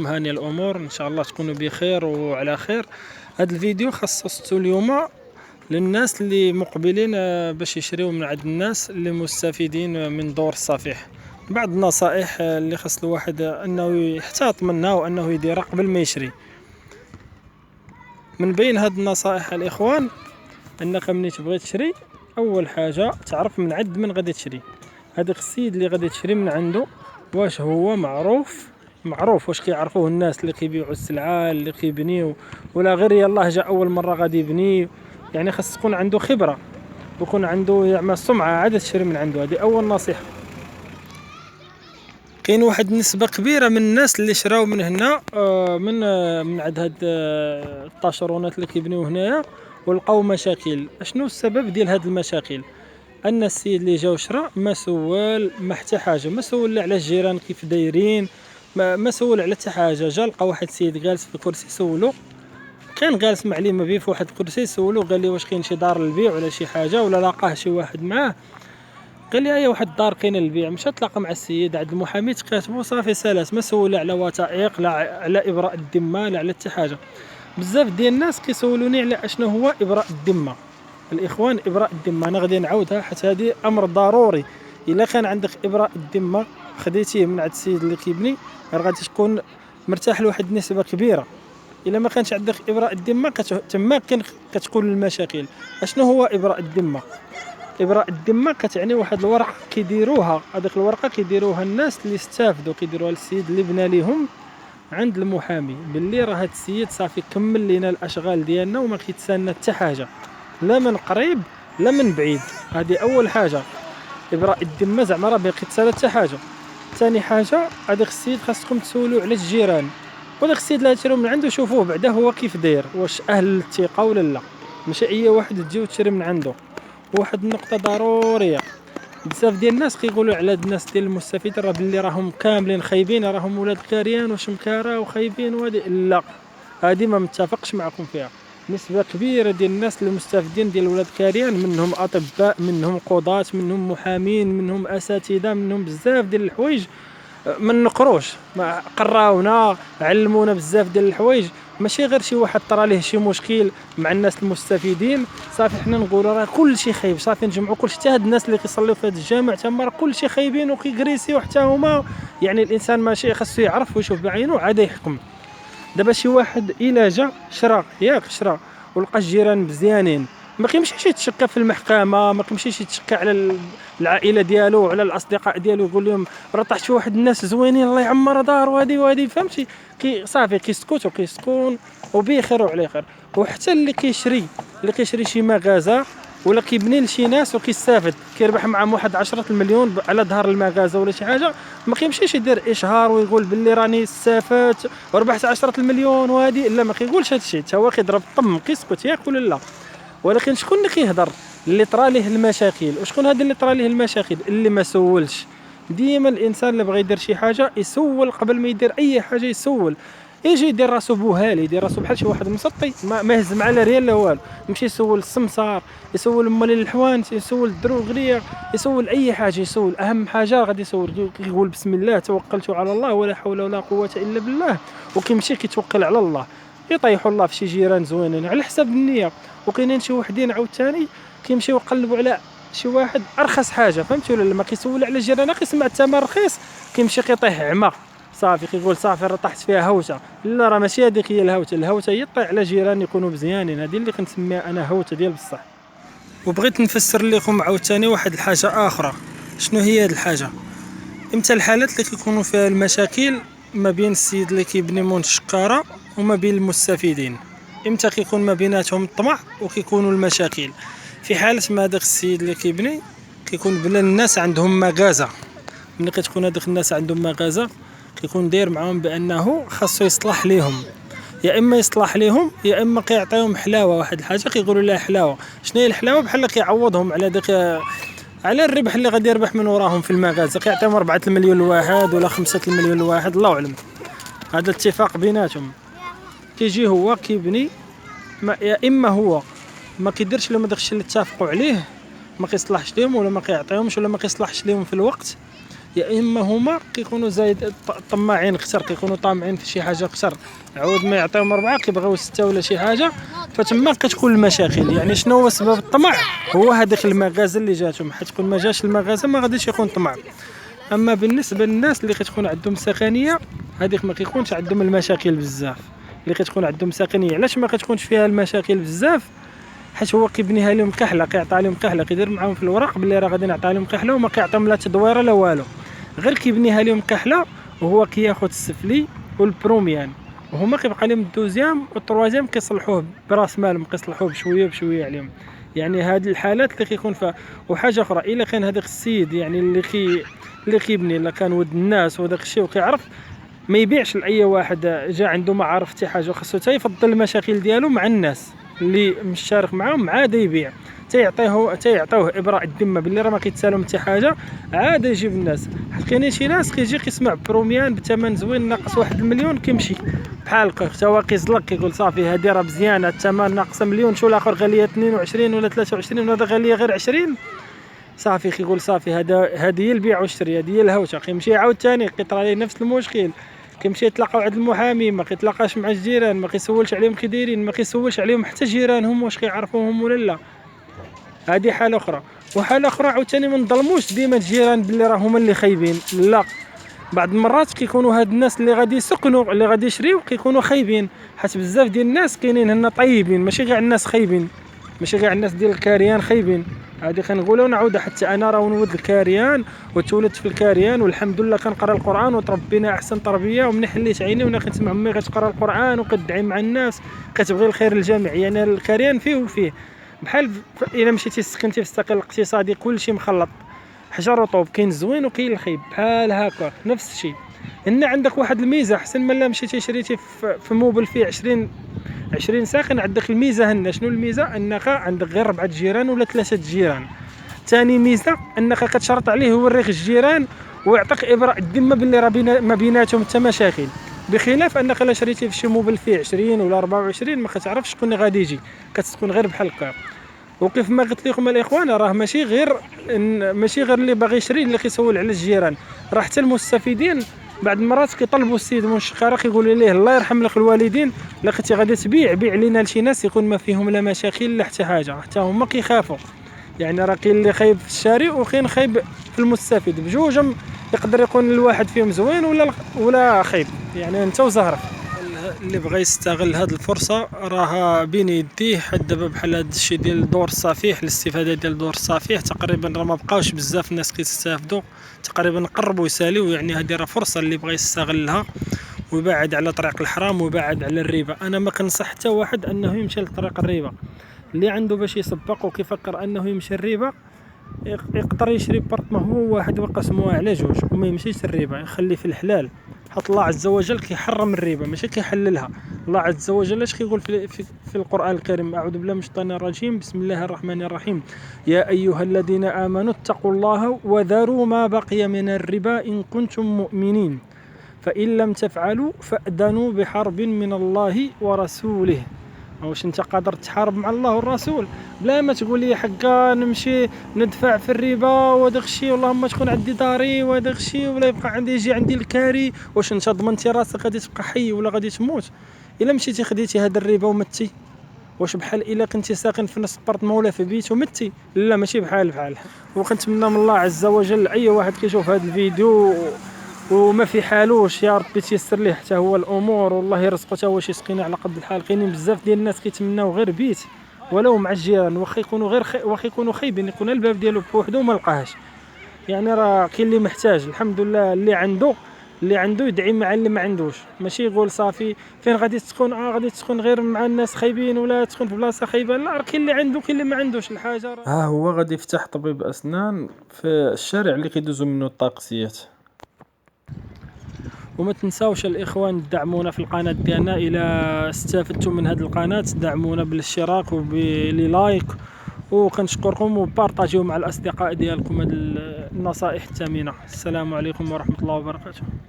هانية الامور ان شاء الله تكونوا بخير وعلى خير. هذا الفيديو خصصته اليوم للناس اللي مقبلين باش يشريو من عند الناس اللي مستفيدين من دور الصفيح. بعض النصائح اللي خص الواحد انه يحتاط منها وانه يديرها قبل ما يشري. من بين هاد النصائح الاخوان انك ملي تبغي تشري اول حاجه تعرف من عند من غادي تشري. هذاك السيد اللي غادي تشري من عنده واش هو معروف واش كيعرفوه الناس اللي كيبيعوا السلعه اللي كيبنيو، ولا غير يلاه جا اول مره غادي يبني. يعني خاص تكون عنده خبره ويكون عنده يعمل سمعه عاد تشري من عنده. هذه اول نصيحه. كاين واحد نسبه كبيره من الناس اللي شراو من هنا من عند هاد الطاشرونات اللي كيبنيو هنايا ولقاو مشاكل. اشنو السبب ديال هاد المشاكل؟ ان السيد اللي جا وشرا ما سول ما حتى حاجه، ما سول لا على الجيران كيف دايرين، ما سول على حتى حاجه. جا لقى واحد السيد جالس في الكرسي سولو، كان جالس مع لي ما بيه في واحد الكرسي سولو قال لي واش كاين شي دار للبيع ولا شي حاجه، ولا لقاه شي واحد معاه قال لي هيا واحد الدار كاينه للبيع. مشى تلاقى مع السيد عند المحامي تكاتبوا صافي سلس، ما سول على وثائق لا على ابراء الذمه لا على حتى حاجه. بزاف ديال الناس كيسولوني على اشنو هو ابراء الذمه. الاخوان ابراء الذمه انا غادي نعاودها حيت هذه امر ضروري. الا كان عندك ابراء الذمه خديتيه من عند السيد اللي كيبني غادي تكون مرتاح لواحد النسبه كبيره. الا ما كانش عندك ابراء الذمه تما كتكون المشاكل. اشنو هو ابراء الذمه؟ ابراء الذمه كتعني واحد الورقه كيديروها، هذيك الورقه كيديروها الناس اللي استافدوا، كيديروها للسيد اللي بنى ليهم عند المحامي باللي راه هذا السيد صافي كمل لينا الاشغال ديالنا وما كيتسنى حتى حاجه لا من قريب لا من بعيد. هذه اول حاجه. ابراء الذمه زعما راه باقي تسالى حتى حاجه. ثاني حاجه هذاك السيد خاصكم تسولوا على الجيران، وداك السيد اللي تشريو من عنده شوفوه بعدا هو كيف داير، واش اهل الثقه ولا لا. ماشي اي واحد تجيو تشري من عنده. واحد النقطه ضروريه، بزاف ديال الناس كيقولوا على هاد الناس ديال المستفيدين راه باللي راهم كاملين خايبين، راهم ولاد الكاريان واش مكاره وخايبين وهادي. لا، هادي ما متفقش معكم فيها. نسبه كبيره ديال الناس المستفيدين ديال ولاد الكاريان منهم اطباء، منهم قضاة، منهم محامين، منهم اساتذه، منهم بزاف ديال الحوايج ما نقروش. ما قراونا علمونا بزاف ديال الحوايج. ماشي غير شي واحد طرا ليه شي مشكل مع الناس المستفيدين صافي حنا نقولوا راه كلشي خايب، صافي نجمعوا كلشي حتى هاد الناس اللي كيصليو في هاد الجامع تما راه كلشي خايبين وكيغريسيو حتى هما. يعني الانسان ماشي خاصو يعرف ويشوف بعينه عاد يحكم. دابا شي واحد الا جا شرا ولقى الجيران مزيانين ما كيمشيش يتشكى في المحكمه، ما كيمشيش يتشكى على العائله ديالو وعلى الاصدقاء ديالو يقول لهم راه طاحت شي واحد الناس زوينين الله يعمر دار وهذه فهمتي. صافي كيسكت وكيسكون وبخير وعلى خير. وحتى اللي كيشري شي مغازه ولا كيبني لشي ناس وكيستافد كيربح معهم واحد 10 المليون على ظهر المغازه ولا شي حاجه، ما كيمشيش يدير اشهار ويقول باللي راني استفدت وربحت 10 المليون وهذه. لا، ما كيقولش هذا الشيء، حتى هو كيضرب الطم كيسكت ياكل لا. ولكن شكون اللي كيهضر؟ اللي طرا ليه المشاكل. وشكون هذا اللي طرا ليه المشاكل؟ اللي ما سولش. ديما الانسان اللي بغى يدير شي حاجه يسول قبل ما يدير اي حاجه. يسول يجي يدير راسو بوهالي، يدير راسو بحال شي واحد مسطي ما يهز مع لا ريال لا والو. يمشي يسول السمسار، يسول مالين الحوانت، يسول الدروغريه، يسول اي حاجه. يسول اهم حاجه غادي يسول يقول بسم الله توكلت على الله ولا حول ولا قوه الا بالله، وكيمشي كيتوكل على الله. يطيحوا الله في شي جيران زوينين على حساب النيه. وكاينين شي وحدين عاوتاني كيمشيو يقلبوا على شي واحد ارخص حاجه، فهمتي ولا ما كيسول على الجيران، كيسمع الثمن رخيص كيمشي كيطيح عمى صافي كيقول صافي راه طاحت فيها هوته. لا، راه ماشي هذيك هي الهوته هي طيح على جيران يكونوا مزيانين. هذه اللي كنسميها انا هوته ديال بصح. وبغيت نفسر لكم عاوتاني واحد الحاجه اخرى. شنو هي هذه الحاجه؟ امتى الحالات اللي كيكونوا فيها المشاكل ما بين السيد اللي كيبني منتج شقاره وما بين المستفيدين؟ امتى كيكون ما بيناتهم الطمع وكيكونوا المشاكل؟ في حاله ما داك السيد اللي كيبني كيكون بلا الناس عندهم مغازه. ملي كتكون هذوك الناس عندهم مغازه كيكون داير معاهم بانه خاصو يصلح ليهم، يا اما يصلح ليهم يا اما كيعطيهم حلاوه. واحد الحاجه كيقولوا لها حلاوه. شنو هي الحلاوه؟ بحال كيعوضهم على داك على الربح اللي غادي يربح من وراهم في المغازه. كيعطيهم 4 المليون لواحد ولا 5 المليون لواحد الله اعلم. هذا اتفاق بيناتهم. كيجي هو كيبني يا اما هو ما كيديرش لهم داكشي اللي اتفقوا عليه، ما كيصلحش لهم ولا ما كيعطيهمش ولا ما كيصلحش لهم في الوقت، يا اما هما كيكونوا زايد طماعين اكثر، كيكونوا طامعين في شي حاجه اكثر، عاود ما يعطيهم 4 كيبغيو 6 ولا شي حاجه، فتما كتكون المشاكل. يعني شنو هو سبب الطمع؟ هو هذاك المغازل اللي جاتهم، حيت كون ما جاش المغازل ما غاديش يكون طمع. اما بالنسبه للناس اللي كتكون عندهم سخانيه، هذيك ما كيكونش عندهم المشاكل بزاف. اللي كتكون عندهم سخانيه علاش ما كتكونش فيها المشاكل بزاف؟ حيت هو كيبنيها لهم كحله، كيعطي لهم كحله، كيدير معاهم في الوراق باللي راه غادي نعطي لهم كحله، وما كيعطيهم لا تدويره لا والو، غير كيبنيها لهم كحله، وهو كياخذ السفلي والبروميان، وهما كيبقى لهم الدوزيام والتروازيام كيصلحوه براس مالهم، كيصلحوه بشويه بشويه عليهم. يعني هاد الحالات اللي كيكون فيها. وحاجه اخرى، الا كان هذاك السيد يعني اللي كيبني، الا كان ود الناس وداك الشيء وكيعرف، ما يبيعش لاي واحد جا عنده ما عارف حتى حاجه، خاصو حتى يفضل المشاكل ديالو مع الناس اللي مشارك معاهم، عاد يبيع، تيعطيوه ابراء الذمه باللي راه ما كيتسالهم حتى حاجه، عاد يجيب الناس. حيت كاينين شي ناس كيجي كيسمع بروميان بثمن زوين ناقص 1 المليون كيمشي بحال هكا، حتى هو كيزلق كيقول صافي هادي راه مزيانه الثمن ناقصه مليون، شو الاخر غاليه 22 ولا 23 وهذا غاليه غير 20، صافي كيقول صافي هذه هي البيع والشري، هذه هي الهوشه. كيمشي عاود ثاني كيطرى عليه نفس المشكل، كيمشي يتلاقاو عند المحامي، ما كيتلاقاش مع الجيران، ما كيسولش عليهم كي دايرين، ما كيسولش عليهم حتى جيرانهم واش كيعرفوهم ولا لا. هذه حاله اخرى. وحاله اخرى عاوتاني ما نظلموش ديما الجيران باللي راه هما اللي خايبين، لا، بعض المرات كيكونوا هاد الناس اللي غادي يسكنوا اللي غادي يشريو كيكونوا خايبين، حيت بزاف ديال الناس كاينين هنا طيبين، ماشي كاع الناس خايبين، ماشي كاع الناس ديال الكاريان خايبين. هذه كنقولوا ونعاود، حتى انا راه ولد الكاريان وتولدت في الكاريان، والحمد لله كنقرا القران وتربينا احسن تربيه، ومن حليت عيني وانا كنسمع امي كتقرا القران وكتدعي مع الناس، كتبغي الخير للجميع. يعني الكاريان فيه وفيه، بحال الا مشيتي سكنتي في الساقي الاقتصادي كلشي مخلط، حجر وطوب، كاين الزوين وكاين الخايب، بحال هكا نفس الشيء. هنا عندك واحد الميزه احسن من لا مشيتي شريتي في موبل فيه 20 ساكن، عندك الميزه هنا. شنو الميزه؟ انك عندك غير 4 جيران ولا 3 جيران. ثاني ميزه انك كتشرط عليه يوريك الجيران ويعطيك ابراء الذمه باللي راه ما بيناتهم حتى مشاكل، بخلاف انك لا شريتي في شي موبل فيه 20 ولا 24 ما كتعرفش شكون اللي غادي يجي، كتكون غير بحال هكا. وكيف ما قلت لكم الاخوان، راه ماشي غير اللي باغي يشري اللي كيسول على الجيران، راه حتى المستفيدين بعض المرات كيطلبوا السيد المنشقه، كيقولوا ليه الله يرحم لك الوالدين، لقيتي غادي تبيع بيع لينا لشي ناس يكون ما فيهم لا مشاكل لا حتى حاجه، حتى هما كيخافوا. يعني راه كاين اللي خايب في الشاري وكاين خايب في المستفيد، بجوجهم يقدر يكون الواحد فيهم زوين ولا خايب، يعني انت وزهرك. اللي بغى يستغل هذه الفرصه راه بين يديه، حد دابا بحال هذا الشيء ديال دور الصفيح، الاستفاده ديال دور الصفيح تقريبا راه ما بقاوش بزاف الناس كيستافدوا، تقريبا قربوا يساليو. يعني هذه راه فرصه اللي بغى يستغلها ويبعد على طريق الحرام ويبعد على الربا. انا ما كنصح حتى واحد انه يمشي لطريق الربا، اللي عنده باش يسبق وكيفكر انه يمشي الربا يقدر يشري بارطما هو واحد ويقسموها على جوج وما يمشيش الربا، يخلي في الحلال. حط الله عز وجل كيحرم الربا ماشي كيحللها. الله عز وجل اش كيقول في القرآن الكريم؟ اعوذ بالله من الشيطان الرجيم، بسم الله الرحمن الرحيم، يا ايها الذين امنوا اتقوا الله وذروا ما بقي من الربا ان كنتم مؤمنين فان لم تفعلوا فأذنوا بحرب من الله ورسوله. واش انت قادر تحارب مع الله والرسول بلا ما تقول لي حقا نمشي ندفع في الربا وداك الشيء اللهم تكون عندي داري وداك الشيء ولا يبقى عندي يجي عندي الكاري؟ واش انت ضمنتي راسك غادي تبقى حي ولا غادي تموت الا مشيتي خديتي هذا الربا ومتي؟ واش بحال الا كنتي ساكن في نص بارطمون ولا في بيت ومتي؟ لا، ماشي بحال. وكنتمنى من الله عز وجل اي واحد كيشوف هذا الفيديو وما في حالوش يا ربي تيسر ليه حتى هو الامور، والله يرزقو حتى هو شي سقينه على قد الحال. كاينين بزاف ديال الناس كيتمناو غير بيت ولو مع الجيران، واخا يكونوا خايبين، يكون الباب ديالو بوحدو وما لقاهش. يعني راه كاين اللي محتاج، الحمد لله اللي عنده يدعي مع اللي ما عندوش، ماشي يقول صافي فين غادي تسكن غادي تسكن غير مع الناس خايبين ولا تسكن في بلاصه خايبه. لا، راه كاين اللي عنده كاين اللي ما عندوش الحاجه. ها هو غادي يفتح طبيب اسنان في الشارع اللي كيدوزو منه الطاكسيات. وما تنساوش الاخوان تدعمونا في القناه ديالنا، الى استفدتم من هذه القناه دعمونا بالاشتراك وبلايك، وكنشكركم وبارطاجيو مع الاصدقاء ديالكم هذه النصائح الثمينه. السلام عليكم ورحمه الله وبركاته.